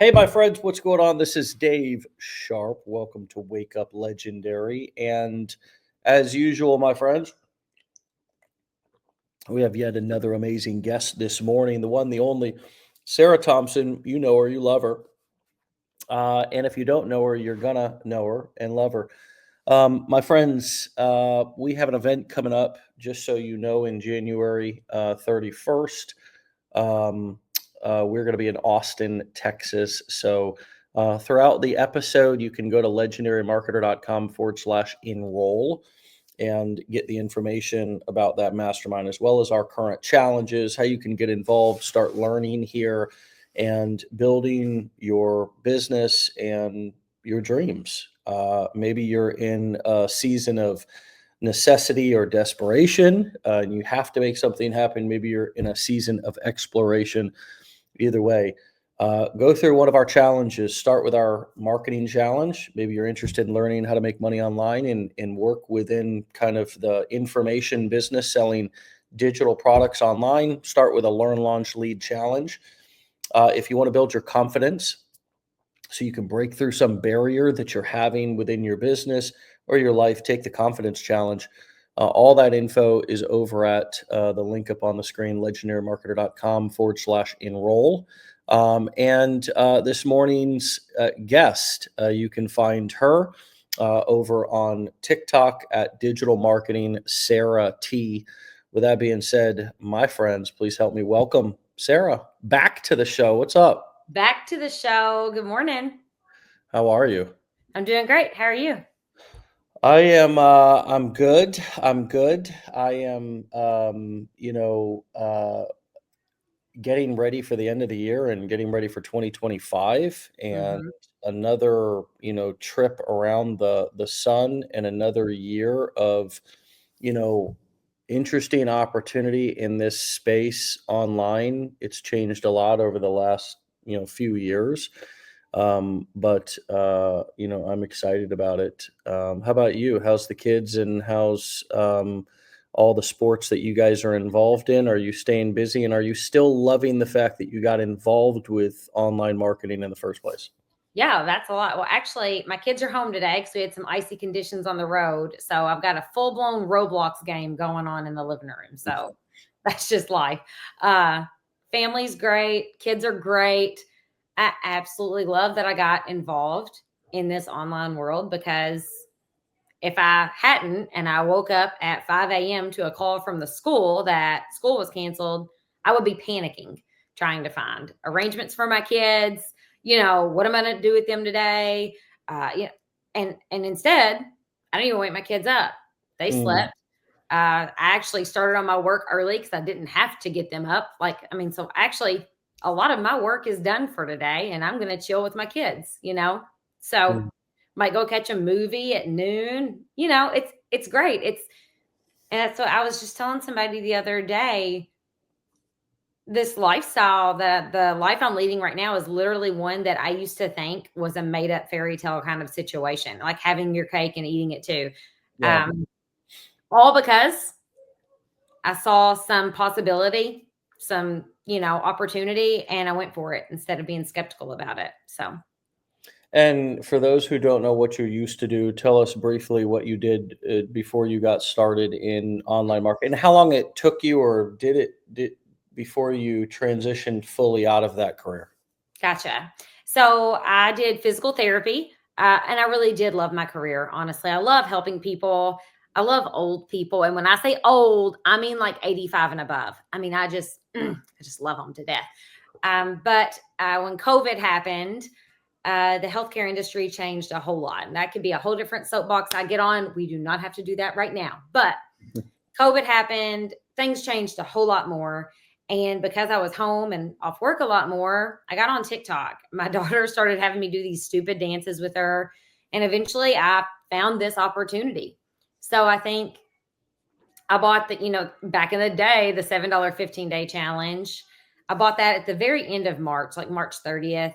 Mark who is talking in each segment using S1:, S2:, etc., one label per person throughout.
S1: Hey, my friends, what's going on? This is Dave Sharpe. Welcome to Wake Up Legendary. And as usual, my friends, we have yet another amazing guest this morning, the one, the only Sarah Thompson. You know her, you love her. And if you don't know her, you're going to know her and love her. My friends, we have an event coming up, just so you know, in January 31st. Um, we're going to be in Austin, Texas. So throughout the episode, you can go to legendarymarketer.com/enroll and get the information about that mastermind, as well as our current challenges, how you can get involved, start learning here, and building your business and your dreams. Maybe you're in a season of necessity or desperation, and you have to make something happen. Maybe you're in a season of exploration. Either way, go through one of our challenges. Start with our marketing challenge. Maybe you're interested in learning how to make money online and work within kind of the information business, selling digital products online. Start with a learn, launch, lead challenge. If you want to build your confidence so you can break through some barrier that you're having within your business or your life, take the confidence challenge. All that info is over at the link up on the screen, legendarymarketer.com/enroll. And this morning's guest, you can find her over on TikTok at Digital Marketing Sarah T. With that being said, my friends, please help me welcome Sarah back to the show. What's up?
S2: Back to the show. Good morning.
S1: How are you?
S2: I'm doing great. How are you?
S1: I'm good. I'm good. I am getting ready for the end of the year and getting ready for 2025 and
S2: hmm
S1: another, trip around the sun and another year of, you know, interesting opportunity in this space online. It's changed a lot over the last, few years. But I'm excited about it. How about you? How's the kids and how's all the sports that you guys are involved in? Are you staying busy and are you still loving the fact that you got involved with online marketing in the first place?
S2: Yeah, that's a lot. Well, actually, my kids are home today because we had some icy conditions on the road. So I've got a full blown Roblox game going on in the living room. So that's just life. Uh, family's great. Kids are great. I absolutely love that I got involved in this online world because if I hadn't and I woke up at 5 a.m. to a call from the school that school was canceled, I would be panicking trying to find arrangements for my kids. What am I going to do with them today? And instead, I didn't even wake my kids up. They
S1: Mm,
S2: slept. I actually started on my work early because I didn't have to get them up. So actually, a lot of my work is done for today, and I'm going to chill with my kids. So
S1: mm.
S2: might go catch a movie at noon. It's great. And that's what I was just telling somebody the other day. This lifestyle, the life I'm leading right now is literally one that I used to think was a made up fairy tale kind of situation, like having your cake and eating it too.
S1: Yeah.
S2: Um, all because I saw some possibility, some, opportunity, and I went for it instead of being skeptical about it. So
S1: And for those who don't know what you used to do, tell us briefly what you did before you got started in online marketing, and how long it took you, or did before you transitioned fully out of that career.
S2: Gotcha. So I did physical therapy, and I really did love my career. Honestly, I love helping people. I love old people, and when I say old, I mean like 85 and above. I mean, I just love them to death. But when COVID happened, the healthcare industry changed a whole lot, and that could be a whole different soapbox I get on. We do not have to do that right now, but COVID happened, things changed a whole lot more. And because I was home and off work a lot more, I got on TikTok. My daughter started having me do these stupid dances with her. And eventually I found this opportunity. So I think I bought back in the day, the $7 15-day challenge. I bought that at the very end of March, like March 30th.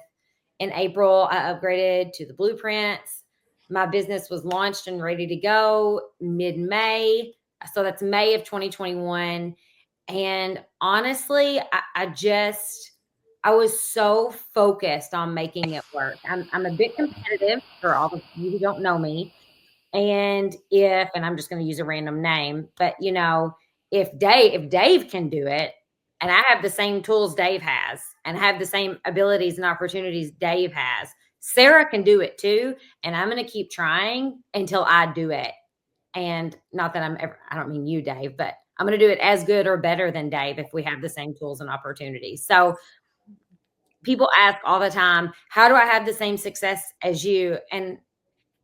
S2: In April, I upgraded to the blueprints. My business was launched and ready to go mid-May. So that's May of 2021. And honestly, I just I was so focused on making it work. I'm a bit competitive for all of you who don't know me. And I'm just going to use a random name, but if Dave can do it, and I have the same tools Dave has, and have the same abilities and opportunities Dave has, Sarah can do it too. And I'm going to keep trying until I do it. And not that I don't mean you, Dave, but I'm going to do it as good or better than Dave if we have the same tools and opportunities. So people ask all the time, how do I have the same success as you? And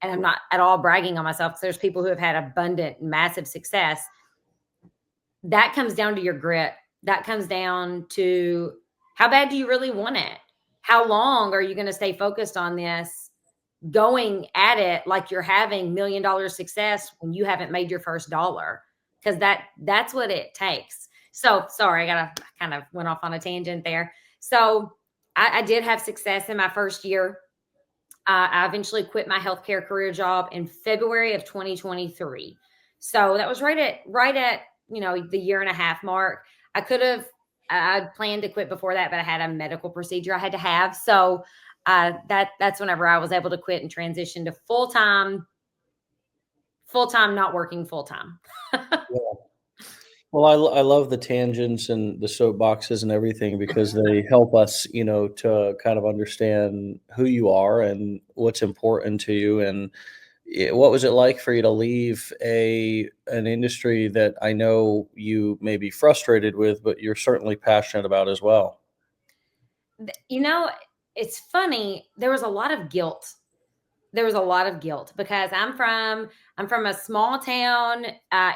S2: I'm not at all bragging on myself, because there's people who have had abundant, massive success. That comes down to your grit. That comes down to, how bad do you really want it? How long are you going to stay focused on this, going at it like you're having $1 million success when you haven't made your first dollar? Because that's what it takes. So sorry, I kind of went off on a tangent there. So I did have success in my first year. I eventually quit my healthcare career job in February of 2023. So that was right at the year and a half mark. I'd planned to quit before that, but I had a medical procedure I had to have. So that's whenever I was able to quit and transition to full time, not working full time.
S1: Well, I love the tangents and the soapboxes and everything because they help us, to kind of understand who you are and what's important to you. And what was it like for you to leave an industry that I know you may be frustrated with, but you're certainly passionate about as well?
S2: You know, it's funny. There was a lot of guilt because I'm from a small town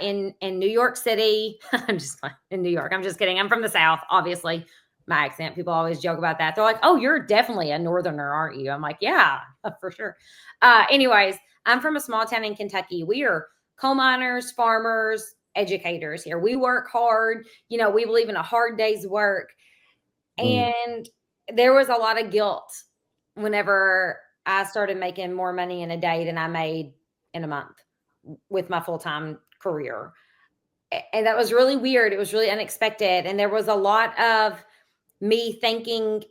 S2: in New York City. I'm just in New York. I'm just kidding. I'm from the South, obviously. My accent, people always joke about that. They're like, "Oh, you're definitely a northerner, aren't you?" I'm like, "Yeah, for sure." Anyways, I'm from a small town in Kentucky. We are coal miners, farmers, educators here. We work hard. We believe in a hard day's work.
S1: Mm,
S2: And there was a lot of guilt whenever I started making more money in a day than I made in a month with my full-time career. And that was really weird. It was really unexpected. And there was a lot of me thinking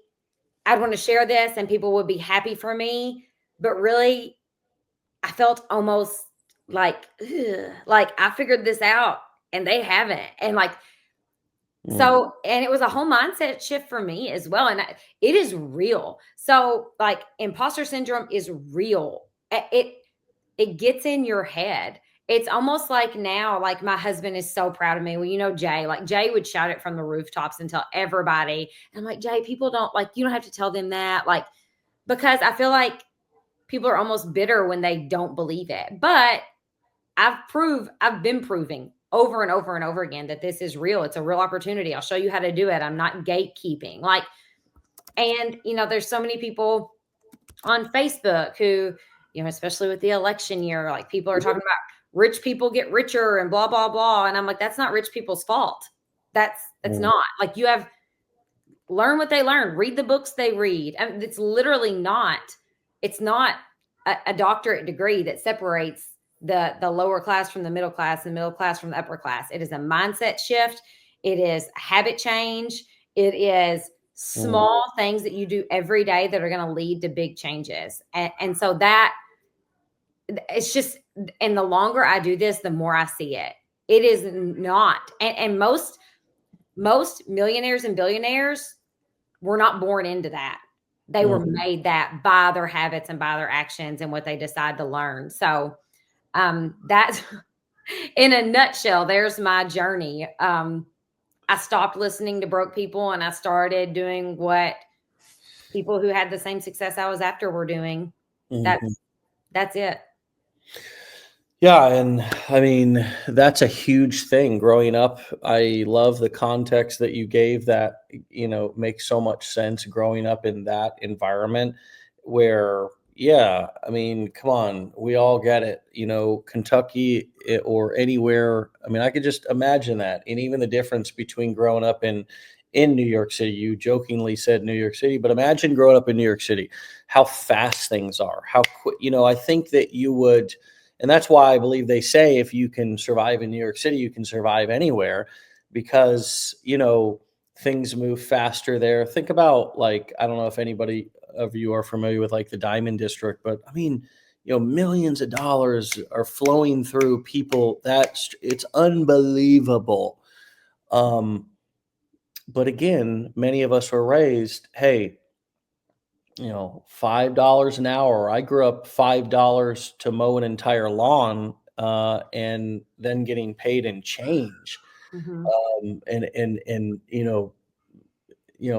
S2: I'd want to share this and people would be happy for me. But really, I felt almost like, ugh, like I figured this out and they haven't. And like,
S1: mm,
S2: and it was a whole mindset shift for me as well, and it is real. So, like, imposter syndrome is real. It gets in your head. It's almost like now, like my husband is so proud of me. Well, Jay, like Jay would shout it from the rooftops and tell everybody. And I'm like, Jay, people don't like, you don't have to tell them that, like, because I feel like people are almost bitter when they don't believe it. But I've been proving over and over and over again that this is real. It's a real opportunity. I'll show you how to do it. I'm not gatekeeping. Like, and there's so many people on Facebook who, especially with the election year, like people are talking about rich people get richer and blah, blah, blah. And I'm like, that's not rich people's fault. That's
S1: mm,
S2: not like learn what they learn, read the books they read. And it's not a doctorate degree that separates the lower class from the middle class and middle class from the upper class. It is a mindset shift. It is a habit change. It is
S1: mm.
S2: small things that you do every day that are going to lead to big changes. And so that it's just, and the longer I do this, the more I see it. It is not, and most millionaires and billionaires were not born into that. They were
S1: Mhm.
S2: made that by their habits and by their actions and what they decide to learn. So that's in a nutshell, there's my journey. I stopped listening to broke people and I started doing what people who had the same success I was after were doing.
S1: Mhm.
S2: That's it.
S1: Yeah, and I mean, that's a huge thing growing up. I love the context that you gave that, makes so much sense growing up in that environment where, yeah, I mean, come on, we all get it. Kentucky or anywhere. I mean, I could just imagine that. And even the difference between growing up in New York City. You jokingly said New York City, but imagine growing up in New York City, how fast things are, how quick, I think that you would, and that's why I believe they say if you can survive in New York City, you can survive anywhere because, things move faster there. Think about, like, I don't know if anybody of you are familiar with like the Diamond District, but I mean, millions of dollars are flowing through people. It's unbelievable. Um, but again, many of us were raised, hey, $5 an hour. I grew up $5 to mow an entire lawn, and then getting paid in change.
S2: Hmm.
S1: And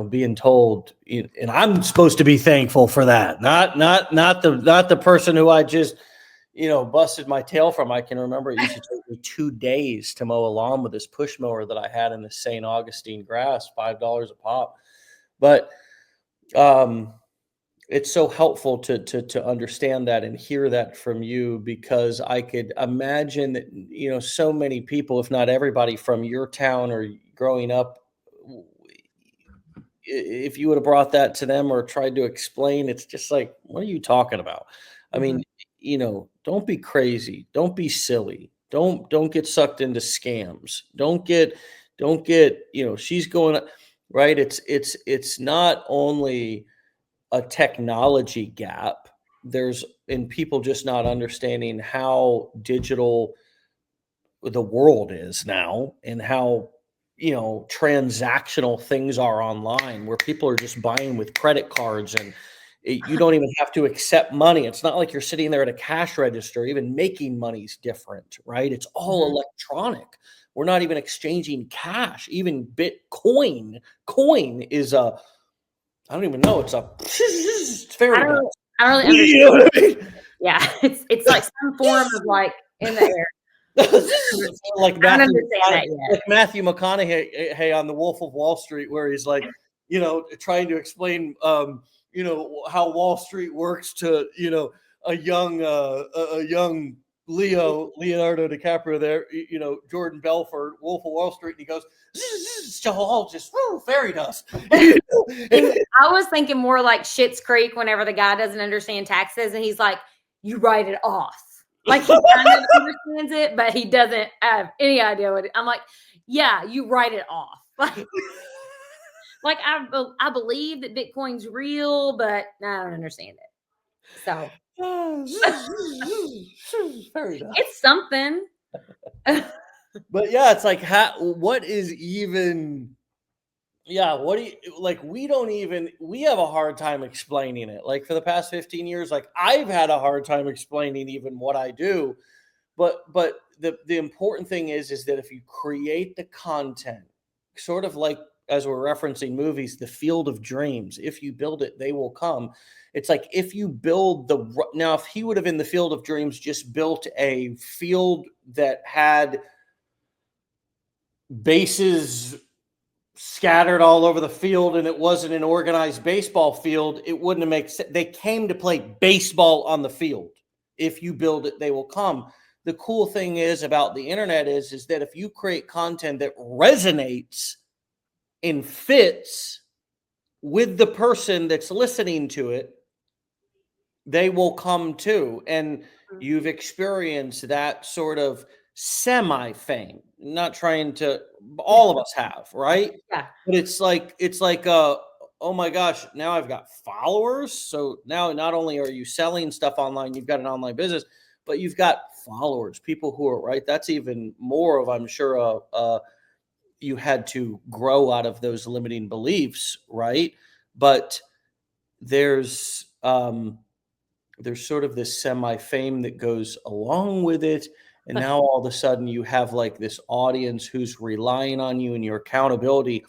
S1: being told, and I'm supposed to be thankful for that, not the person who I just busted my tail from. I can remember it used to take me 2 days to mow a lawn with this push mower that I had in the St. Augustine grass, $5 a pop. But it's so helpful to understand that and hear that from you, because I could imagine that so many people, if not everybody from your town or growing up, if you would have brought that to them or tried to explain, it's just like, what are you talking about? I
S2: Hmm.
S1: mean, don't be crazy, don't be silly, don't get sucked into scams, don't get she's going, right. It's not only a technology gap. There's in people just not understanding how digital the world is now, and how transactional things are online, where people are just buying with credit cards, and you don't even have to accept money. It's not like you're sitting there at a cash register. Even making money's different, right? It's all
S2: Hmm.
S1: electronic. We're not even exchanging cash. Even Bitcoin coin is a, I don't even know, it's a it's
S2: I
S1: fairy dust.
S2: don't. I don't really
S1: You
S2: understand.
S1: know what I mean?
S2: Yeah, it's like some form of like in the air.
S1: like
S2: I don't
S1: Matthew
S2: understand
S1: McCona-
S2: that yet.
S1: like Matthew McConaughey, hey, on The Wolf of Wall Street, where he's like, trying to explain, how Wall Street works to, a young Leonardo DiCaprio there, Jordan Belfort, Wolf of Wall Street, and he goes, it's all just fairy dust.
S2: See, I was thinking more like Schitt's Creek whenever the guy doesn't understand taxes and he's like, you write it off. Like he kind of understands it, but he doesn't have any idea what I'm like, yeah, you write it off. Like I believe that Bitcoin's real, but I don't understand it. So
S1: Fairy dust.
S2: it's something.
S1: But yeah, it's like, what is even, yeah, what do you like? We have a hard time explaining it. Like for the past 15 years, like I've had a hard time explaining even what I do. But the important thing is that if you create the content, sort of like, as we're referencing movies, the field of dreams, if you build it, they will come. It's like, if you build now, if he would have in the field of dreams just built a field that had bases scattered all over the field and it wasn't an organized baseball field, it wouldn't have made sense. They came to play baseball on the field. If you build it, they will come. The cool thing is about the internet is that if you create content that resonates and fits with the person that's listening to it, they will come too. And you've experienced that sort of semi fame. Not trying to, all of us have, right?
S2: Yeah.
S1: But it's like oh my gosh, now I've got followers. So now not only are you selling stuff online, you've got an online business, but you've got followers, people who are, right. That's even more of, I'm sure, you had to grow out of those limiting beliefs, right? But there's sort of this semi fame that goes along with it. And now all of a sudden you have like this audience who's relying on you, and your accountability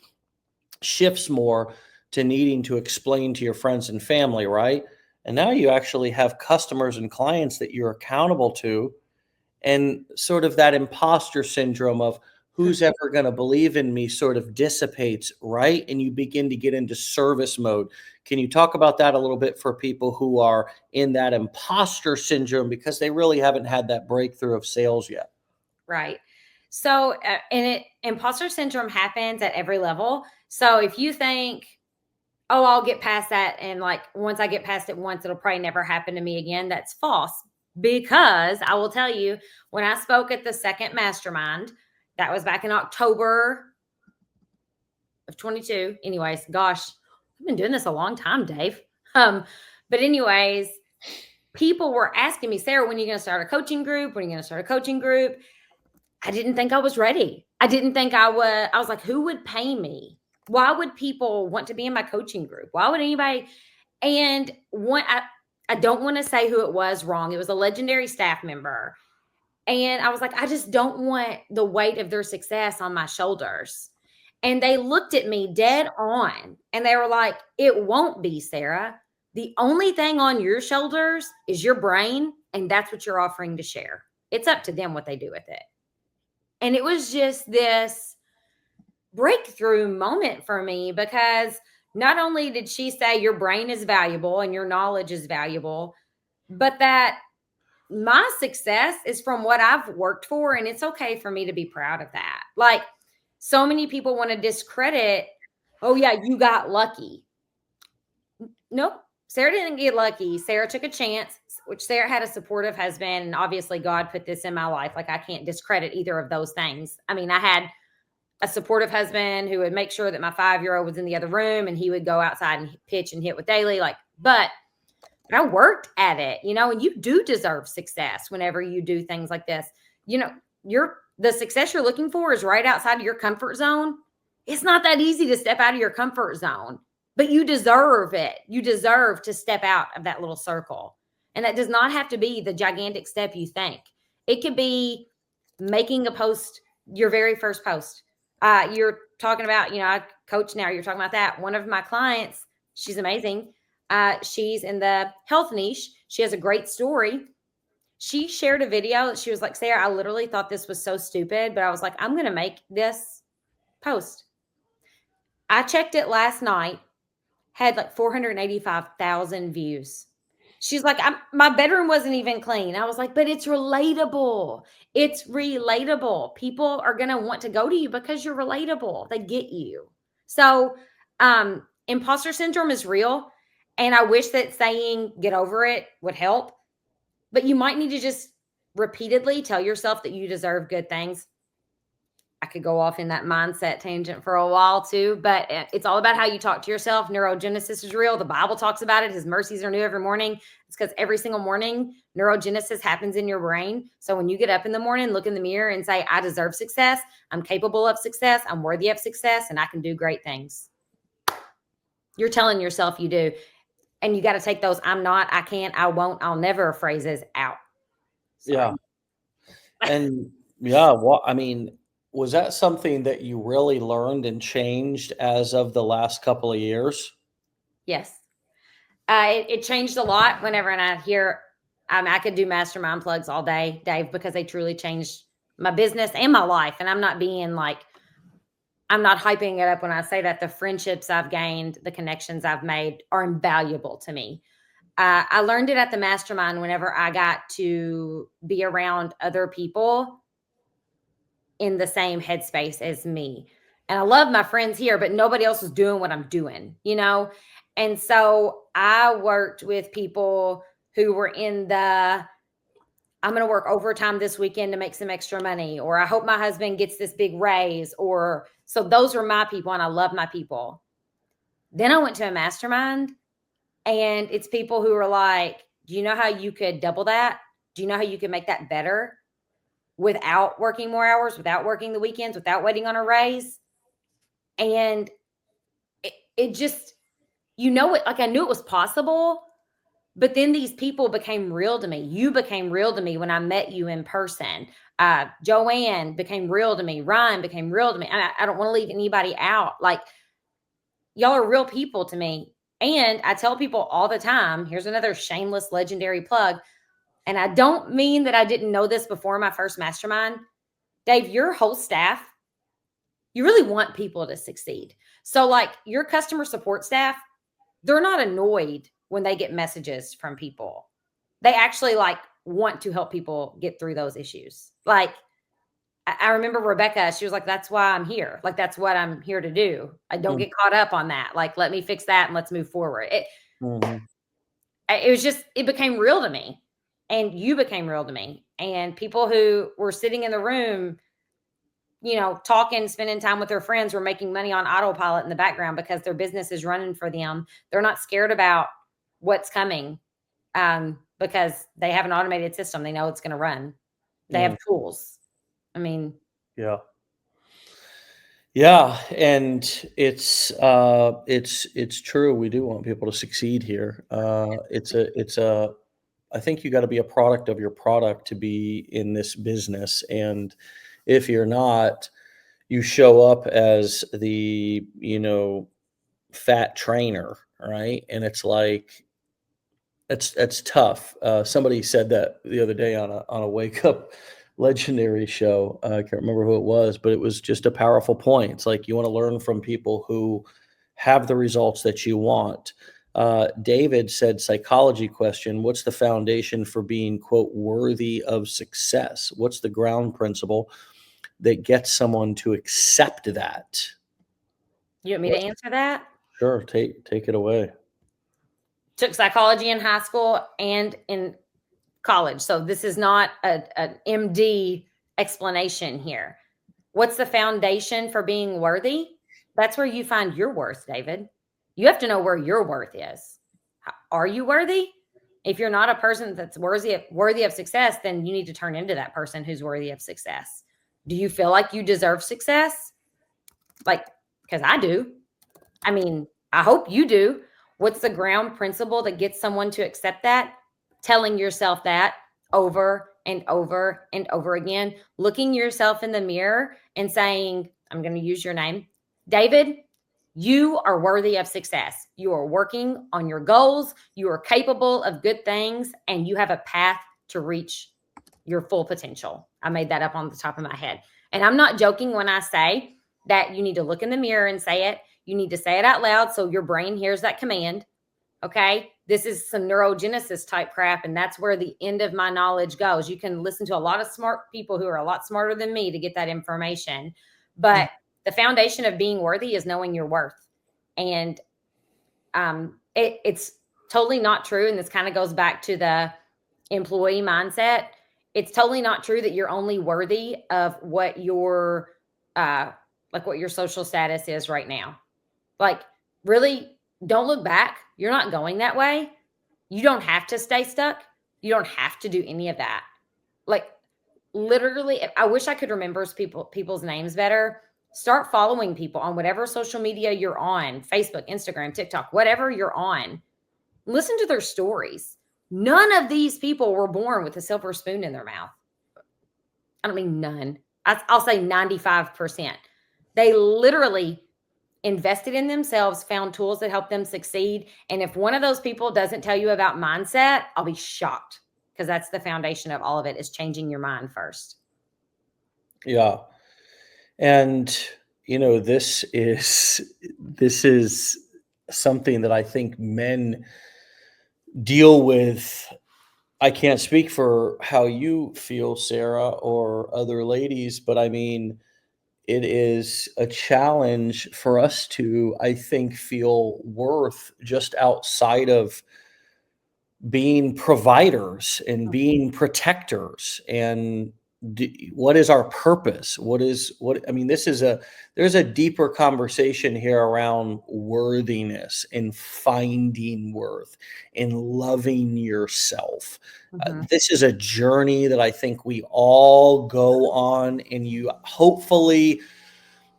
S1: shifts more to needing to explain to your friends and family, right? And now you actually have customers and clients that you're accountable to, and sort of that imposter syndrome of who's ever going to believe in me sort of dissipates, right? And you begin to get into service mode. Can you talk about that a little bit for people who are in that imposter syndrome because they really haven't had that breakthrough of sales yet?
S2: Right. So, imposter syndrome happens at every level. So if you think, oh, I'll get past that, and like once I get past it once, it'll probably never happen to me again, that's false. Because I will tell you, when I spoke at the second mastermind, that was back in October of 22. Anyways, gosh, I've been doing this a long time, Dave. But anyways, people were asking me, Sarah, when are you going to start a coaching group? When are you going to start a coaching group? I didn't think I was ready. I didn't think I would. I was like, who would pay me? Why would people want to be in my coaching group? Why would anybody? And I don't want to say who it was wrong. It was a legendary staff member. And I was like, I just don't want the weight of their success on my shoulders. And they looked at me dead on and they were like, it won't be, Sarah. The only thing on your shoulders is your brain. And that's what you're offering to share. It's up to them what they do with it. And it was just this breakthrough moment for me because not only did she say your brain is valuable and your knowledge is valuable, but that my success is from what I've worked for. And it's okay for me to be proud of that. Like so many people want to discredit, oh, yeah, you got lucky. Nope. Sarah didn't get lucky. Sarah took a chance, which Sarah had a supportive husband. And obviously, God put this in my life. Like, I can't discredit either of those things. I mean, I had a supportive husband who would make sure that my 5-year-old was in the other room and he would go outside and pitch and hit with daily. Like, but I worked at it, and you do deserve success whenever you do things like this. The success you're looking for is right outside of your comfort zone. It's not that easy to step out of your comfort zone. But you deserve it. You deserve to step out of that little circle. And that does not have to be the gigantic step you think. It could be making a post, your very first post. You're talking about, I coach now. You're talking about that. One of my clients, she's amazing. She's in the health niche. She has a great story. She shared a video. She was like, Sarah, I literally thought this was so stupid, but I was like, I'm going to make this post. I checked it last night. Had like 485,000 views. She's like, my bedroom wasn't even clean. I was like, but it's relatable. It's relatable. People are going to want to go to you because you're relatable. They get you. So imposter syndrome is real. And I wish that saying get over it would help. But you might need to just repeatedly tell yourself that you deserve good things. I could go off in that mindset tangent for a while too, but it's all about how you talk to yourself. Neurogenesis is real. The Bible talks about it. His mercies are new every morning. It's because every single morning, neurogenesis happens in your brain. So when you get up in the morning, look in the mirror and say, I deserve success. I'm capable of success. I'm worthy of success, and I can do great things. You're telling yourself you do. And you got to take those I'm not, I can't, I won't, I'll never phrases out.
S1: Sorry. Yeah. And yeah, was that something that you really learned and changed as of the last couple of years?
S2: Yes. It changed a lot whenever I hear, I could do mastermind plugs all day, Dave, because they truly changed my business and my life. And I'm not being like, I'm not hyping it up when I say that. The friendships I've gained, the connections I've made are invaluable to me. I learned it at the mastermind whenever I got to be around other people in the same headspace as me. And I love my friends here, but nobody else is doing what I'm doing, And so I worked with people who were in the, I'm going to work overtime this weekend to make some extra money, or I hope my husband gets this big raise, so those were my people, and I love my people. Then I went to a mastermind, and it's people who are like, do you know how you could double that? Do you know how you could make that better without working more hours, without working the weekends, without waiting on a raise? And it just, like I knew it was possible, but then these people became real to me. You became real to me when I met you in person. Joanne became real to me. Ryan became real to me. And I don't want to leave anybody out. Like, y'all are real people to me. And I tell people all the time, here's another shameless legendary plug. And I don't mean that I didn't know this before my first mastermind. Dave, your whole staff, you really want people to succeed. So like your customer support staff, they're not annoyed when they get messages from people. They actually like want to help people get through those issues. Like I remember Rebecca, she was like, that's why I'm here. Like, that's what I'm here to do. I don't get caught up on that. Like, let me fix that and let's move forward. It was just, it became real to me, and you became real to me. And people who were sitting in the room, talking, spending time with their friends, or making money on autopilot in the background because their business is running for them. They're not scared about what's coming because they have an automated system. They know it's going to run. They have tools. I mean,
S1: Yeah. Yeah, and it's true. We do want people to succeed here. I think you got to be a product of your product to be in this business. And if you're not, you show up as the, fat trainer, right? And it's like, that's tough. Somebody said that the other day on a wake up legendary show. I can't remember who it was, but it was just a powerful point. It's like you want to learn from people who have the results that you want. David said, psychology question: what's the foundation for being, quote, worthy of success? What's the ground principle that gets someone to accept that?
S2: you want me to answer that?
S1: Sure, take it away.
S2: Took psychology in high school and in college. So this is not an MD explanation here. What's the foundation for being worthy? That's where you find your worth, David. You have to know where your worth is. Are you worthy? If you're not a person that's worthy of success, then you need to turn into that person who's worthy of success. Do you feel like you deserve success? Because I do. I mean, I hope you do. What's the ground principle that gets someone to accept that? Telling yourself that over and over and over again, looking yourself in the mirror and saying, I'm going to use your name, David, you are worthy of success. You are working on your goals. You are capable of good things, and you have a path to reach your full potential. I made that up on the top of my head. And I'm not joking when I say that you need to look in the mirror and say it. You need to say it out loud so your brain hears that command. Okay. This is some neurogenesis type crap. And that's where the end of my knowledge goes. You can listen to a lot of smart people who are a lot smarter than me to get that information. But the foundation of being worthy is knowing your worth. And it's totally not true. And this kind of goes back to the employee mindset. It's totally not true that you're only worthy of what your what your social status is right now. Like, really, don't look back. You're not going that way. You don't have to stay stuck. You don't have to do any of that. Like, literally, I wish I could remember people's names better. Start following people on whatever social media you're on, Facebook, Instagram, TikTok, whatever you're on. Listen to their stories. None of these people were born with a silver spoon in their mouth. I don't mean none. I'll say 95%. They literally invested in themselves, found tools that help them succeed. And if one of those people doesn't tell you about mindset, I'll be shocked, because that's the foundation of all of it, is changing your mind first.
S1: Yeah. And, this is something that I think men deal with. I can't speak for how you feel, Sarah, or other ladies, but I mean, it is a challenge for us to, I think, feel worth just outside of being providers and being protectors. And what is our purpose? I mean, there's a deeper conversation here around worthiness and finding worth and loving yourself. This is a journey that I think we all go on, and you hopefully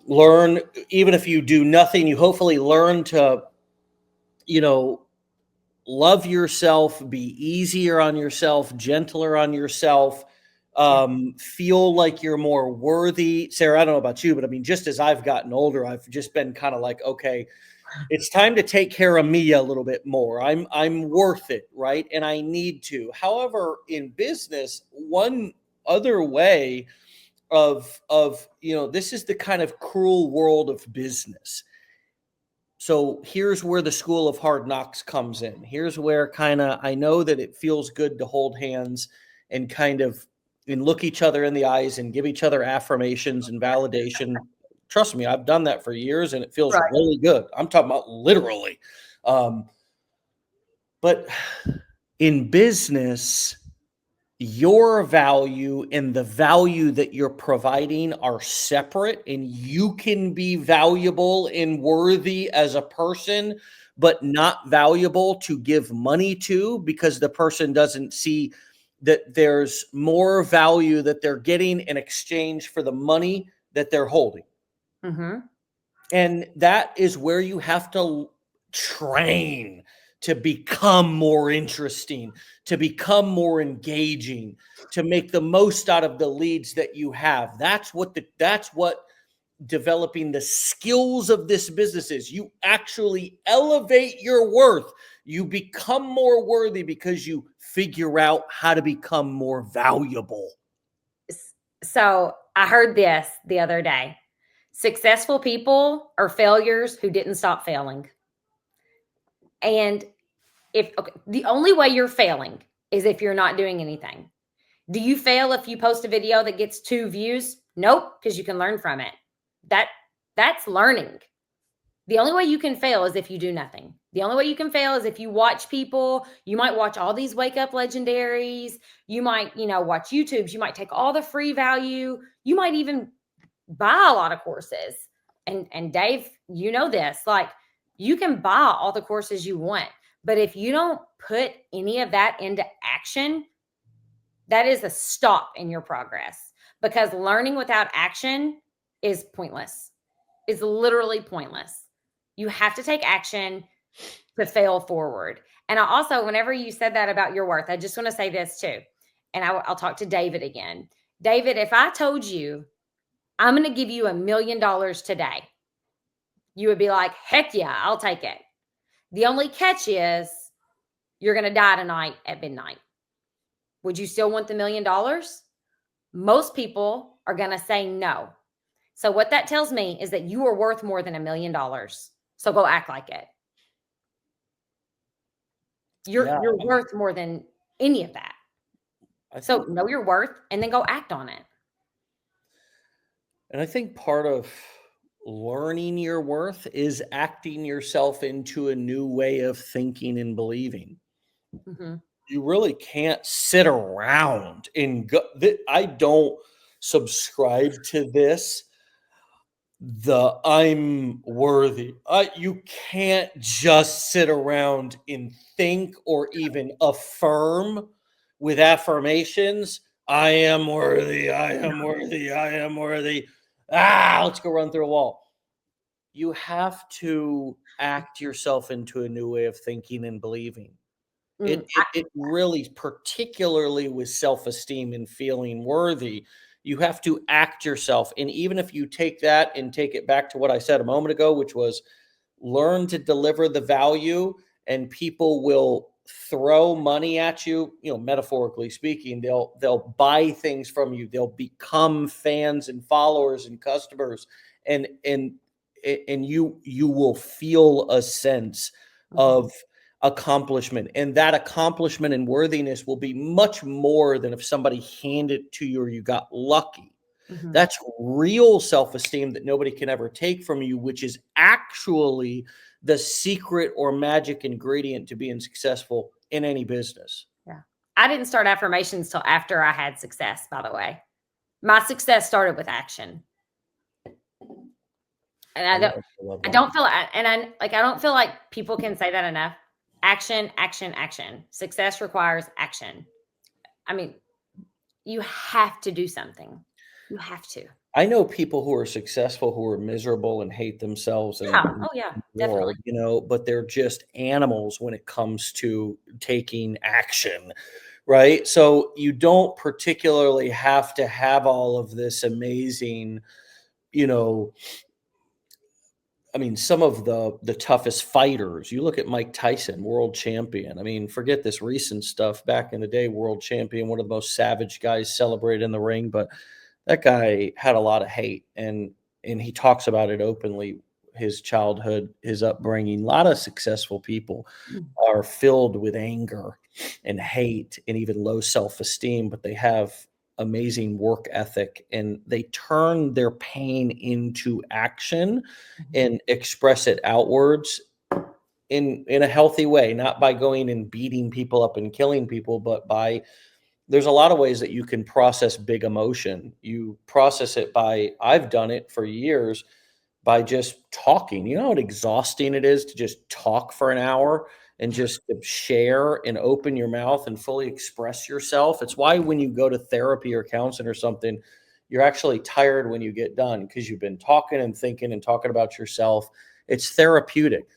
S1: learn. Even if you do nothing, you hopefully learn to, love yourself, be easier on yourself, gentler on yourself, feel like you're more worthy. Sarah, I don't know about you, but I mean, just as I've gotten older, I've just been kind of like, okay, it's time to take care of me a little bit more. I'm worth it, right? And I need to. However, in business, one other way of this is the kind of cruel world of business. So here's where the school of hard knocks comes in. Here's where I know that it feels good to hold hands and and look each other in the eyes and give each other affirmations and validation. Trust me, I've done that for years and it feels really good. I'm talking about literally. But in business, your value and the value that you're providing are separate, and you can be valuable and worthy as a person, but not valuable to give money to, because the person doesn't see that there's more value that they're getting in exchange for the money that they're holding.
S2: Mm-hmm.
S1: And that is where you have to train to become more interesting, to become more engaging, to make the most out of the leads that you have. That's what developing the skills of this business is. You actually elevate your worth. You become more worthy because you figure out how to become more valuable.
S2: So I heard this the other day. Successful people are failures who didn't stop failing. And the only way you're failing is if you're not doing anything. Do you fail if you post a video that gets 2 views? Nope, because you can learn from it. That's learning. The only way you can fail is if you do nothing. The only way you can fail is if you watch people. You might watch all these wake up legendaries. You might, watch YouTubes. You might take all the free value. You might even buy a lot of courses. And Dave, you know this, like you can buy all the courses you want, but if you don't put any of that into action, that is a stop in your progress, because learning without action is pointless. It's literally pointless. You have to take action to fail forward. And I also, whenever you said that about your worth, I just want to say this too. And I'll talk to David again. David, if I told you I'm going to give you $1 million today, you would be like, heck yeah, I'll take it. The only catch is you're going to die tonight at midnight. Would you still want the $1 million? Most people are going to say no. So what that tells me is that you are worth more than $1 million. So go act like it. You're worth more than any of that. So know your worth and then go act on it.
S1: And I think part of learning your worth is acting yourself into a new way of thinking and believing.
S2: Mm-hmm.
S1: You really can't sit around and go. I don't subscribe to this. I'm worthy. You can't just sit around and think or even affirm with affirmations. I am worthy. I am worthy. I am worthy. Let's go run through a wall. You have to act yourself into a new way of thinking and believing. It really, particularly with self-esteem and feeling worthy, you have to act yourself. And even if you take that and take it back to what I said a moment ago, which was learn to deliver the value, and people will throw money at you, metaphorically speaking, they'll buy things from you, they'll become fans and followers and customers, and you will feel a sense of accomplishment, and that accomplishment and worthiness will be much more than if somebody handed it to you or you got lucky.
S2: Mm-hmm.
S1: That's real self-esteem that nobody can ever take from you, which is actually the secret or magic ingredient to being successful in any business.
S2: Yeah. I didn't start affirmations till after I had success, by the way. My success started with action. And I don't feel like people can say that enough. Action, action, action. Success requires action. I mean, you have to do something. You have to.
S1: I know people who are successful who are miserable and hate themselves.
S2: Yeah. Oh, yeah. Definitely.
S1: But they're just animals when it comes to taking action, right? So you don't particularly have to have all of this amazing, some of the toughest fighters. You look at Mike Tyson, world champion. I mean, forget this recent stuff. Back in the day, world champion, one of the most savage guys celebrated in the ring, but that guy had a lot of hate, and he talks about it openly. His childhood, his upbringing. A lot of successful people are filled with anger and hate and even low self-esteem, but they have amazing work ethic, and they turn their pain into action and express it outwards in a healthy way, not by going and beating people up and killing people, but by there's a lot of ways that you can process big emotion. You process it by, I've done it for years by just talking. You know how exhausting it is to just talk for an hour and just to share and open your mouth and fully express yourself. It's why when you go to therapy or counseling or something, you're actually tired when you get done because you've been talking and thinking and talking about yourself. It's therapeutic.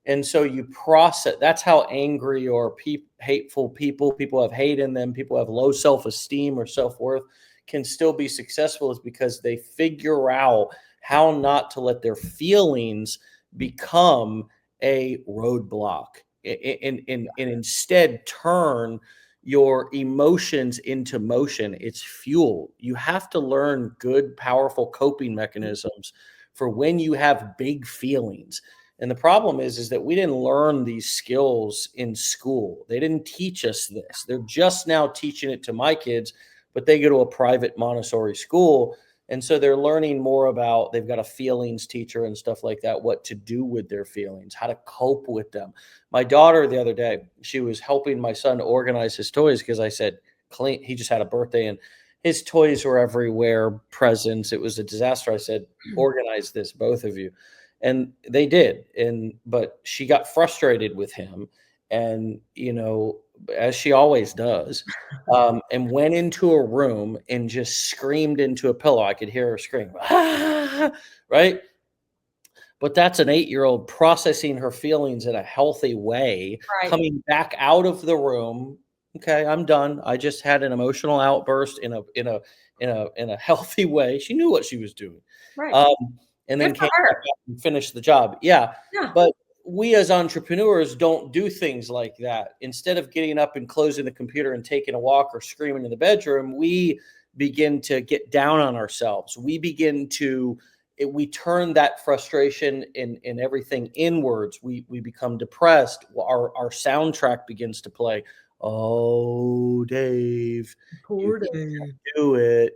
S1: And so you process. That's how angry or hateful people have hate in them, people have low self-esteem or self-worth, can still be successful, is because they figure out how not to let their feelings become a roadblock, and instead turn your emotions into motion. It's fuel. You have to learn good, powerful coping mechanisms for when you have big feelings. And the problem is that we didn't learn these skills in school. They didn't teach us this. They're just now teaching it to my kids, but they go to a private Montessori school. And so they're learning more about, they've got a feelings teacher and stuff like that, what to do with their feelings, how to cope with them. My daughter the other day, she was helping my son organize his toys because I said, clean. He just had a birthday and his toys were everywhere, presents. It was a disaster. I said, organize this, both of you. And they did. But she got frustrated with him. And, as she always does, and went into a room and just screamed into a pillow. I could hear her scream, "Ah!" Right? But that's an 8-year-old processing her feelings in a healthy way,
S2: Right.
S1: coming back out of the room. Okay, I'm done. I just had an emotional outburst in a healthy way. She knew what she was doing.
S2: Right.
S1: Um, and
S2: Good
S1: then
S2: for
S1: came back
S2: her.
S1: out and finished the job. Yeah.
S2: Yeah.
S1: But we as entrepreneurs don't do things like that. Instead of getting up and closing the computer and taking a walk or screaming in the bedroom, we begin to get down on ourselves. We turn that frustration and everything inwards. We become depressed. Our soundtrack begins to play. Oh, Dave, you
S2: Poor
S1: can't
S2: Dave.
S1: do it.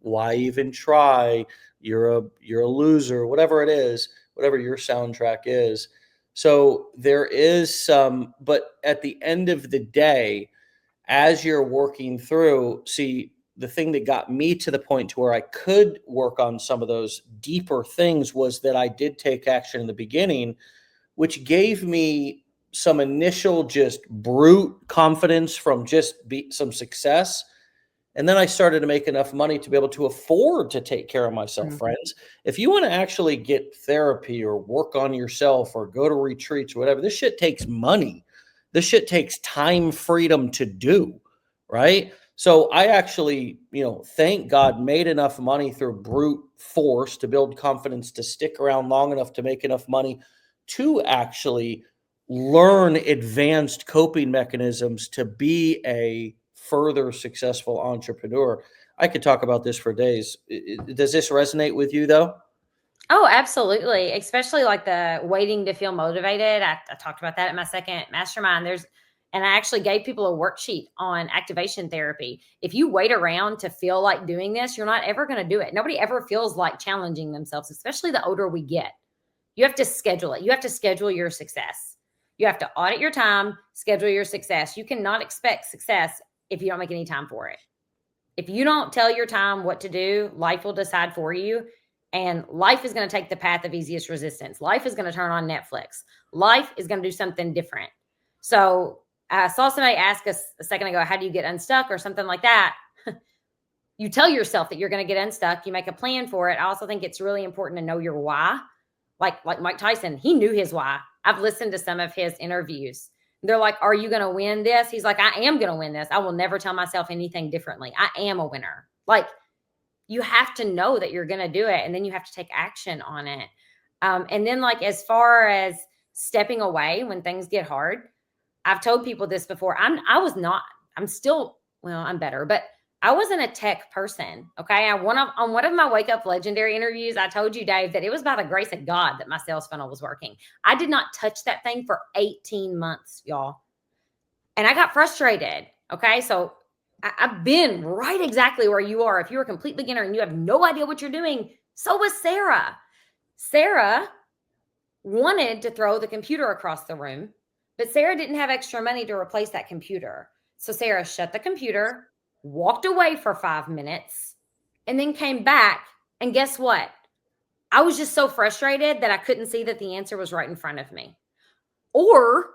S1: Why even try? You're a loser, whatever it is, whatever your soundtrack is. So there is some, but at the end of the day, as you're working through, see, the thing that got me to the point to where I could work on some of those deeper things was that I did take action in the beginning, which gave me some initial just brute confidence from just some success. And then I started to make enough money to be able to afford to take care of myself,
S2: Mhm.
S1: friends. If you want to actually get therapy or work on yourself or go to retreats or whatever, this shit takes money. This shit takes time, freedom to do, right? So I actually, thank God, made enough money through brute force to build confidence to stick around long enough to make enough money to actually learn advanced coping mechanisms to be a further successful entrepreneur. I could talk about this for days. Does this resonate with you though?
S2: Oh, absolutely. Especially like the waiting to feel motivated. I talked about that at my second mastermind. And I actually gave people a worksheet on activation therapy. If you wait around to feel like doing this, you're not ever going to do it. Nobody ever feels like challenging themselves, especially the older we get. You have to schedule it. You have to schedule your success. You have to audit your time, schedule your success. You cannot expect success if you don't make any time for it. If you don't tell your time what to do, life will decide for you. And life is going to take the path of easiest resistance. Life is going to turn on Netflix. Life is going to do something different. So I saw somebody ask us a second ago, how do you get unstuck or something like that? You tell yourself that you're going to get unstuck. You make a plan for it. I also think it's really important to know your why. Like Mike Tyson, he knew his why. I've listened to some of his interviews. They're like, are you going to win this? He's like, I am going to win this. I will never tell myself anything differently. I am a winner. Like, you have to know that you're going to do it, and then you have to take action on it. And then, like, as far as stepping away when things get hard, I've told people this before. I'm still, well, I'm better, but I wasn't a tech person. Okay. On one of my Wake Up Legendary interviews, I told you, Dave, that it was by the grace of God that my sales funnel was working. I did not touch that thing for 18 months, y'all. And I got frustrated. Okay. So I've been right exactly where you are. If you're a complete beginner and you have no idea what you're doing, so was Sarah. Sarah wanted to throw the computer across the room, but Sarah didn't have extra money to replace that computer. So Sarah shut the computer, walked away for 5 minutes, and then came back. And guess what? I was just so frustrated that I couldn't see that the answer was right in front of me. Or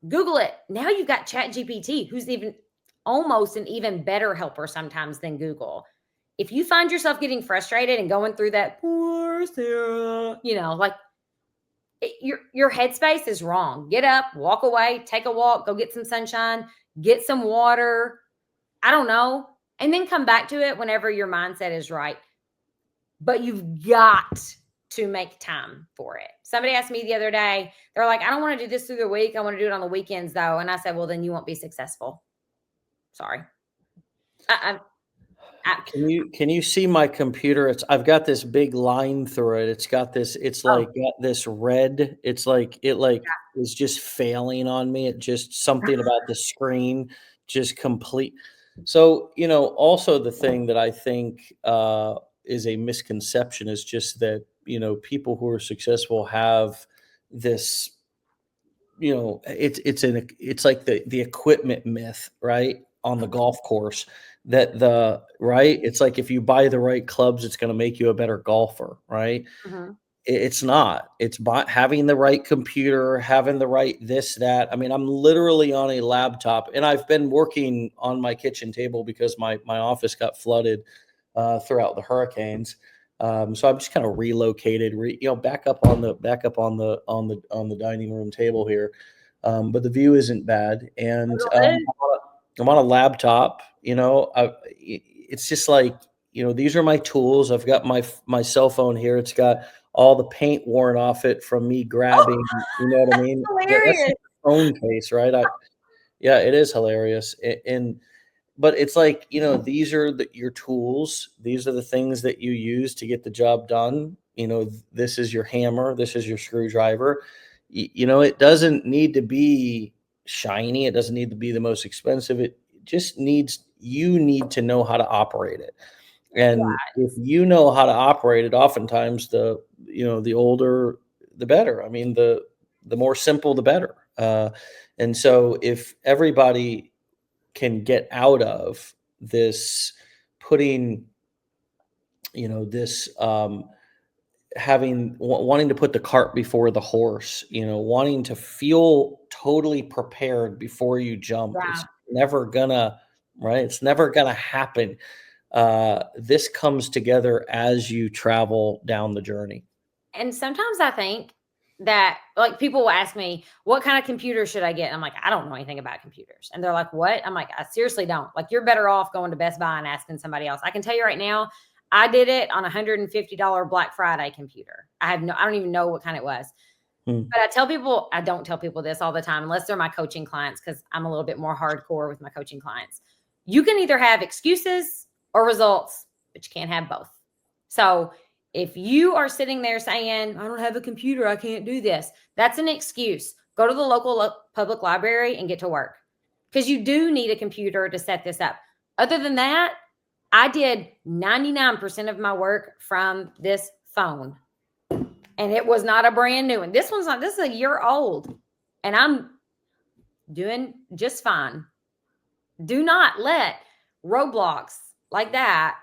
S2: Google it. Now you've got ChatGPT, who's even almost an even better helper sometimes than Google. If you find yourself getting frustrated and going through that, poor Sarah, like your headspace is wrong. Get up, walk away, take a walk, go get some sunshine, get some water. I don't know. And then come back to it whenever your mindset is right. But you've got to make time for it. Somebody asked me the other day, they're like, I don't want to do this through the week. I want to do it on the weekends though. And I said, well, then you won't be successful. Sorry.
S1: Can you see my computer? I've got this big line through it. It's
S2: Oh,
S1: like got this red. It's like is just failing on me. It just something about the screen just complete. So, also the thing that I think is a misconception is just that, people who are successful have this, it's like the equipment myth, right? On the golf course that right, it's like if you buy the right clubs, it's going to make you a better golfer, right?
S2: mhm.
S1: It's not. It's having the right computer, having the right this, that. I mean, I'm literally on a laptop, and I've been working on my kitchen table because my office got flooded throughout the hurricanes. So I'm just kind of relocated, back up on the dining room table here. But the view isn't bad, and I'm on a laptop. It's just like, these are my tools. I've got my cell phone here. It's got all the paint worn off it from me
S2: Oh,
S1: grabbing. You know what I mean? That's
S2: hilarious.
S1: the phone case, right? Yeah, it is hilarious, but it's like, these are your tools. These are the things that you use to get the job done. This is your hammer. This is your screwdriver. It doesn't need to be shiny. It doesn't need to be the most expensive. It just you need to know how to operate it. And if you know how to operate it, oftentimes the older, the better. I mean, the more simple, the better. And so if everybody can get out of this putting, this wanting to put the cart before the horse, wanting to feel totally prepared before you jump.
S2: Yeah.
S1: It's never gonna, right? It's never gonna happen. This comes together as you travel down the journey.
S2: And sometimes I think that like people will ask me, what kind of computer should I get? And I'm like, I don't know anything about computers. And they're like, what? I'm like, I seriously don't. Like, you're better off going to Best Buy and asking somebody else. I can tell you right now, I did it on a $150 Black Friday computer. I don't even know what kind it was.
S1: Hmm.
S2: But I don't tell people this all the time, unless they're my coaching clients, because I'm a little bit more hardcore with my coaching clients. You can either have excuses or results, but you can't have both. So if you are sitting there saying, I don't have a computer, I can't do this, that's an excuse. Go to the local public library and get to work, because you do need a computer to set this up. Other than that, I did 99% of my work from this phone. And it was not a brand new one. This is a year old. And I'm doing just fine. Do not let roadblocks like that.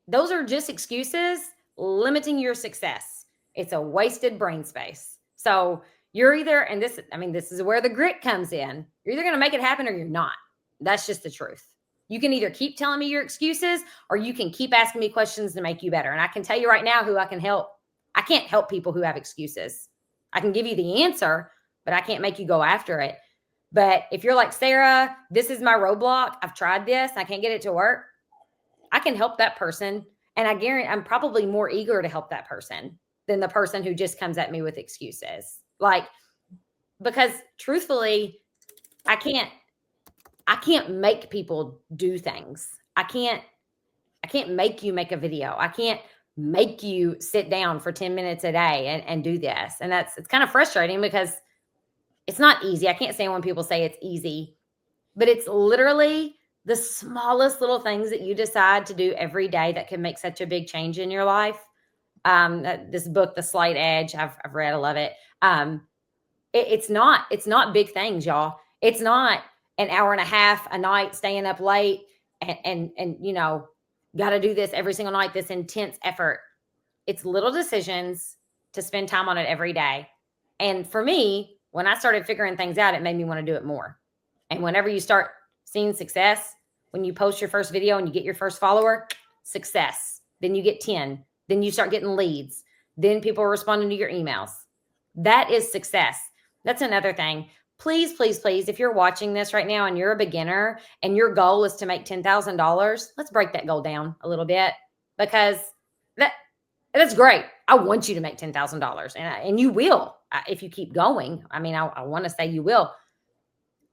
S2: Those are just excuses limiting your success. It's a wasted brain space. So you're either, and this is where the grit comes in. You're either going to make it happen or you're not. That's just the truth. You can either keep telling me your excuses or you can keep asking me questions to make you better. And I can tell you right now who I can help. I can't help people who have excuses. I can give you the answer, but I can't make you go after it. But if you're like, Sarah, this is my roadblock, I've tried this, I can't get it to work, I can help that person. And I guarantee I'm probably more eager to help that person than the person who just comes at me with excuses. Because truthfully, I can't make people do things. I can't make you make a video. I can't make you sit down for 10 minutes a day and do this. And it's kind of frustrating because it's not easy. I can't stand when people say it's easy, but it's literally the smallest little things that you decide to do every day that can make such a big change in your life. This book, The Slight Edge, I've read, I love it. It's not big things, y'all. It's not an hour and a half a night staying up late and got to do this every single night, this intense effort. It's little decisions to spend time on it every day. And for me, when I started figuring things out, it made me want to do it more. And whenever you start seeing success, when you post your first video and you get your first follower, success. Then you get 10. Then you start getting leads. Then people are responding to your emails. That is success. That's another thing. Please, please, please, if you're watching this right now and you're a beginner and your goal is to make $10,000, let's break that goal down a little bit, because that's great. I want you to make $10,000, and you will if you keep going. I mean, I want to say you will,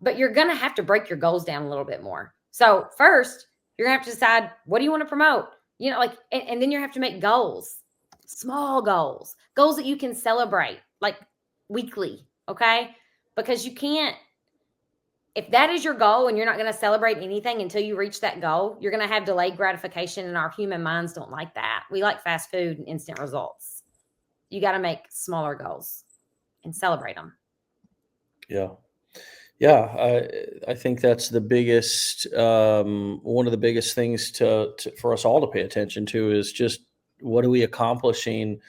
S2: but you're going to have to break your goals down a little bit more. So first, you're going to have to decide, what do you want to promote? And then you have to make goals, small goals that you can celebrate, like weekly. Okay. Because you can't, if that is your goal and you're not going to celebrate anything until you reach that goal, you're going to have delayed gratification, and our human minds don't like that. We like fast food and instant results. You got to make smaller goals and celebrate them.
S1: Yeah. Yeah. I think that's the biggest, one of the biggest things for us all to pay attention to is just, what are we accomplishing?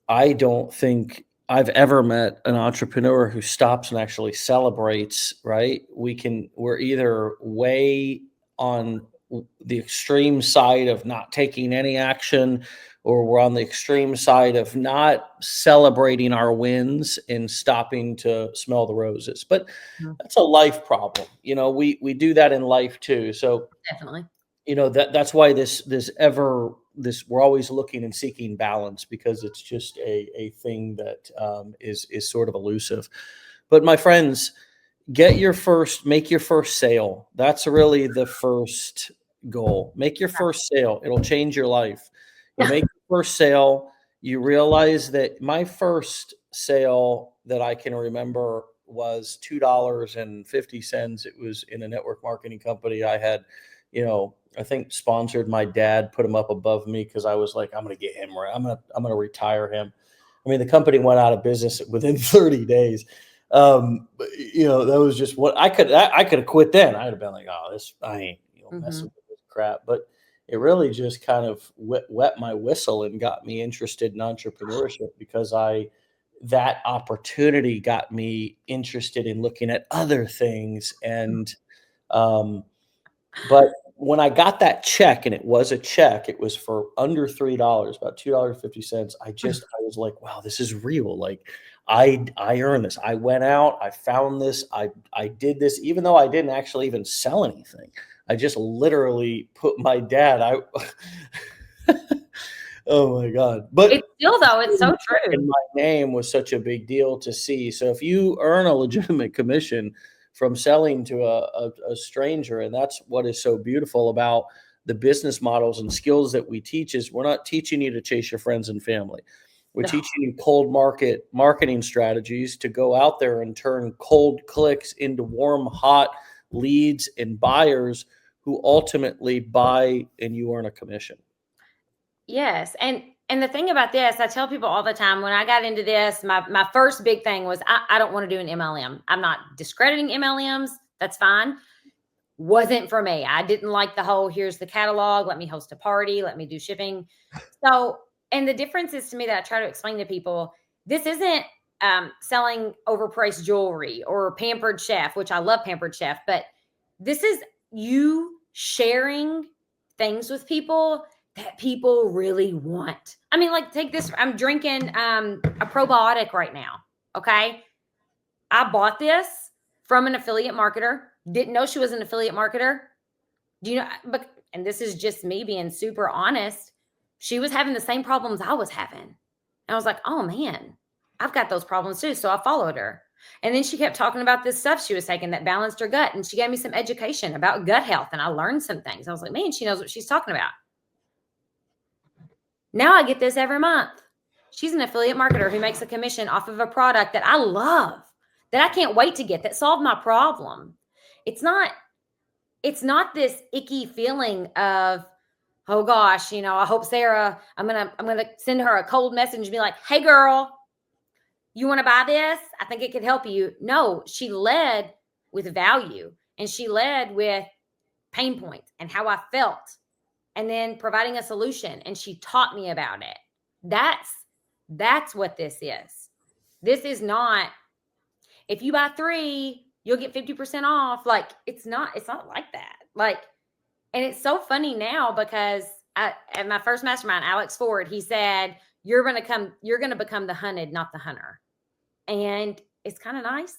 S1: I don't think I've ever met an entrepreneur who stops and actually celebrates, right? We're either way on the extreme side of not taking any action, or we're on the extreme side of not celebrating our wins and stopping to smell the roses. But that's a life problem. We do that in life too. So
S2: Definitely.
S1: that's why we're always looking and seeking balance, because it's just a thing that is sort of elusive. But my friends, make your first sale. That's really the first goal. Make your first sale. It'll change your life. You make your first sale, you realize that my first sale that I can remember was $2.50. It was in a network marketing company. I had, I think sponsored my dad, put him up above me, because I was like, I'm going to get him right. I'm going to retire him. I mean, the company went out of business within 30 days. That was just what I could have quit then. I'd have been like, oh, I ain't messing with this crap. But it really just kind of wet my whistle and got me interested in entrepreneurship, because that opportunity got me interested in looking at other things. And, but when I got that check, and it was a check, it was for under $3, about $2.50. I was like, wow, this is real. Like, I earned this. I went out, I found this, I did this, even though I didn't actually even sell anything. I just literally put my dad out. Oh my God. But
S2: it's still, though, it's so true.
S1: And my name was such a big deal to see. So if you earn a legitimate commission from selling to a stranger, and that's what is so beautiful about the business models and skills that we teach, is we're not teaching you to chase your friends and family. We're teaching you cold marketing strategies to go out there and turn cold clicks into warm, hot leads and buyers who ultimately buy, and you earn a commission.
S2: Yes. And the thing about this, I tell people all the time, when I got into this, my first big thing was, I don't want to do an MLM. I'm not discrediting MLMs. That's fine. Wasn't for me. I didn't like the whole, here's the catalog, let me host a party, let me do shipping. So, and the difference is, to me, that I try to explain to people, this isn't selling overpriced jewelry or Pampered Chef, which I love Pampered Chef, but this is you sharing things with people that people really want. I mean, like, take this. I'm drinking a probiotic right now. Okay. I bought this from an affiliate marketer. Didn't know she was an affiliate marketer. Do you know? But, and this is just me being super honest, she was having the same problems I was having. And I was like, oh man, I've got those problems too. So I followed her. And then she kept talking about this stuff she was taking that balanced her gut. And she gave me some education about gut health. And I learned some things. I was like, man, she knows what she's talking about. Now I get this every month. She's an affiliate marketer who makes a commission off of a product that I love, that I can't wait to get, that solved my problem. It's not this icky feeling of, oh gosh, I hope Sarah, I'm going to send her a cold message and be like, hey girl, you want to buy this? I think it could help you. No, she led with value, and she led with, pain points and how I felt, and then providing a solution. And she taught me about it. That's what this is. This is not, if you buy 3, you'll get 50% off. Like, it's not like that. Like, and it's so funny now because at my first mastermind, Alex Ford, he said, you're going to become the hunted, not the hunter. And it's kind of nice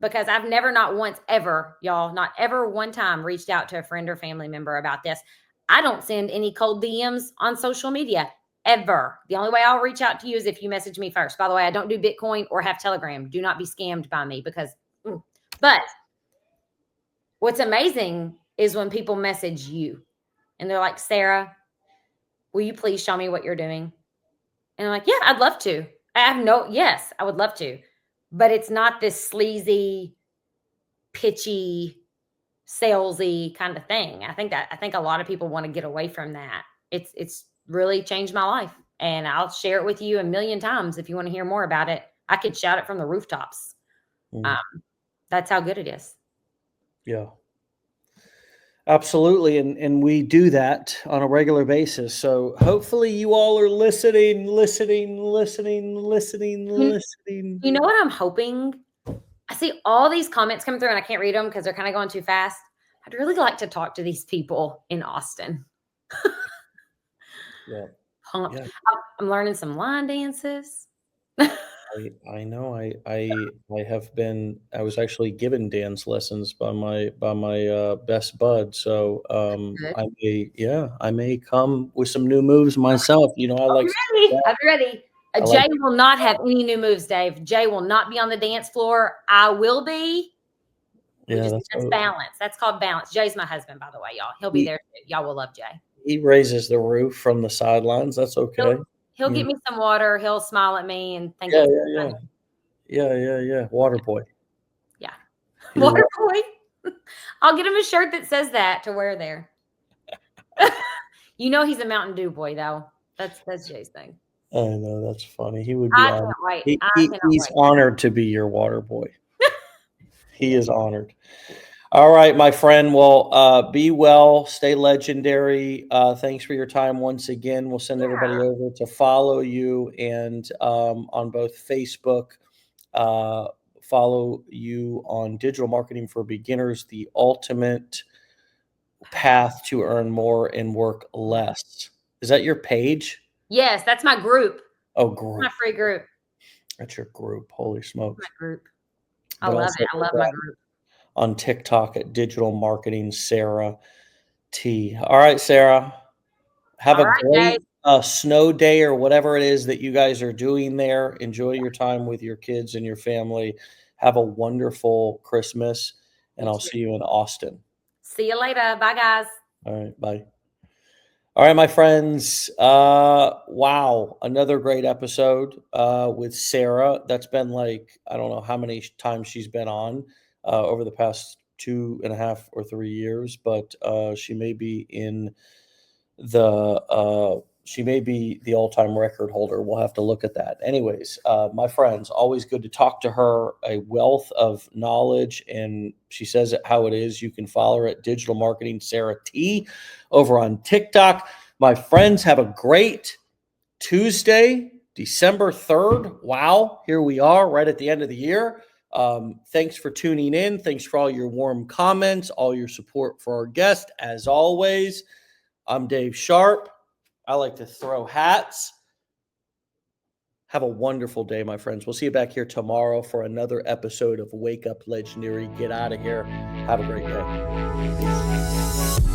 S2: because I've never, not once ever, y'all, not ever one time reached out to a friend or family member about this. I don't send any cold DMs on social media ever. The only way I'll reach out to you is if you message me first. By the way, I don't do Bitcoin or have Telegram. Do not be scammed by me but what's amazing is when people message you and they're like, Sarah, will you please show me what you're doing? And I'm like, yeah, I'd love to. Yes, I would love to. But it's not this sleazy, pitchy, salesy kind of thing. I think a lot of people want to get away from that. It's really changed my life. And I'll share it with you a million times if you want to hear more about it. I could shout it from the rooftops. That's how good it is.
S1: Yeah. Absolutely. And we do that on a regular basis. So hopefully you all are listening.
S2: You know what I'm hoping? I see all these comments coming through and I can't read them because they're kind of going too fast. I'd really like to talk to these people in Austin.
S1: Yeah.
S2: Pumped. Yeah. I'm learning some line dances.
S1: I know. I was actually given dance lessons by my best bud. So I may come with some new moves myself. You know,
S2: I'm ready. Jay will not have any new moves, Dave. Jay will not be on the dance floor. I will be.
S1: Yeah,
S2: that's balance. That's called balance. Jay's my husband, by the way, y'all. He'll be there too. Y'all will love Jay.
S1: He raises the roof from the sidelines. That's okay.
S2: He'll get me some water. He'll smile at me and think
S1: it's funny. Yeah. Water boy.
S2: Yeah. Water boy. I'll get him a shirt that says that to wear there. You know he's a Mountain Dew boy, though. That's Jay's thing.
S1: I know, that's funny. He would be
S2: honored. Can't wait.
S1: He's honored to be your water boy. He is honored. All right, my friend. Well, be well, stay legendary. Thanks for your time once again. We'll send everybody over to follow you and on both Facebook, follow you on Digital Marketing for Beginners, the ultimate path to earn more and work less. Is that your page?
S2: Yes, that's my group.
S1: Oh, group.
S2: My free group.
S1: That's your group. Holy smokes.
S2: My group. I love it. I love my group.
S1: On TikTok at Digital Marketing Sarah T. All right, Sarah. Have a great snow day or whatever it is that you guys are doing there. Enjoy your time with your kids and your family. Have a wonderful Christmas, and I'll see you in Austin.
S2: See you later. Bye, guys.
S1: All right. Bye. All right, my friends. Wow. Another great episode with Sarah. That's been like, I don't know how many times she's been on over the past 2.5 or 3 years, but she may be the all-time record holder. We'll have to look at that. Anyways, my friends, always good to talk to her, a wealth of knowledge, and she says it how it is. You can follow her at Digital Marketing Sarah T over on TikTok. My friends, have a great Tuesday, December 3rd. Wow, here we are right at the end of the year. Thanks for tuning in. Thanks for all your warm comments, all your support for our guest. As always, I'm Dave Sharpe. I like to throw hats. Have a wonderful day, my friends. We'll see you back here tomorrow for another episode of Wake Up Legendary. Get out of here. Have a great day. Peace.